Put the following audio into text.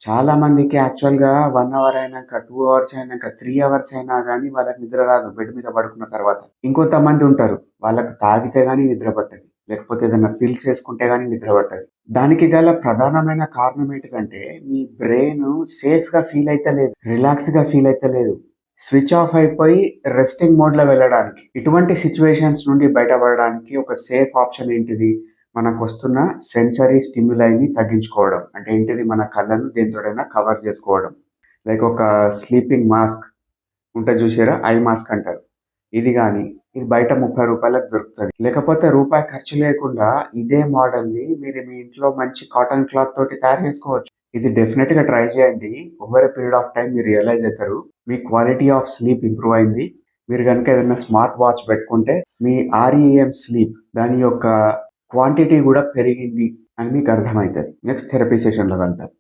చాలా మందికి యాక్చువల్‌గా 1 అవర్ అయినాక, 2 అవర్స్ అయినాక, 3 అవర్స్ అయినా గాని వాళ్ళకి నిద్ర రాదు బెడ్ మీద పడుకున్న తర్వాత. ఇంకొంతమంది ఉంటారు. వాళ్ళకి తాగితే గాని నిద్ర పట్టది. లేకపోతే ఏదైనా పిల్స్ ఏసుకుంటే గాని నిద్ర పట్టది. దానికి గల ప్రధానమైన కారణం ఏంటిదంటే మీ బ్రెయిను సేఫ్‌గా ఫీల్ అయితలేదు. రిలాక్స్‌గా ఫీల్ అయితలేదు. స్విచ్ ఆఫ్ అయిపోయి రెస్టింగ్ మోడ్‌లో వెళ్ళడానికి. ఇటువంటి సిట్యుయేషన్స్ నుండి బయటపడడానికి ఒక సేఫ్ ఆప్షన్ ఏంటిది? మనకొస్తున్న సెన్సరీ స్టిమ్యులైని తగ్గించుకోవడం. అంటే ఏంటిది? మన కళ్ళను దేనితోటైనా కవర్ జేసుకోవడం. లైక్ ఒక స్లీపింగ్ మాస్క్ ఉంటది జూసారా? ఐ మాస్క్ అంటారు. ఇది గాని, ఇది బయట రూ. 30కి దొరుకుతది. లేకపోతే రూపాయి ఖర్చు లేకుండా ఇదే మోడల్‌ని మీరు మీ ఇంట్లో మంచి కాటన్ క్లాత్ తోటి తయారు జేసుకోవచ్చు. ఇది డెఫినిట్‌గా ట్రై చేయండి. Over a period of time మీరు రియలైజ్ అయితారు. మీ క్వాలిటీ ఆఫ్ స్లీప్ ఇంప్రూవ్ అయింది. మీరు గనుక ఏదైనా స్మార్ట్ వాచ్ పెట్టుకుంటే మీ ఆర్‌ఈఎం స్లీప్ దాని యొక్క క్వాంటిటీ గూడా పెరిగింది అని మీకు అర్థమైతది. నెక్స్ట్ థెరపీ సెషన్‌లో కలుద్దాం.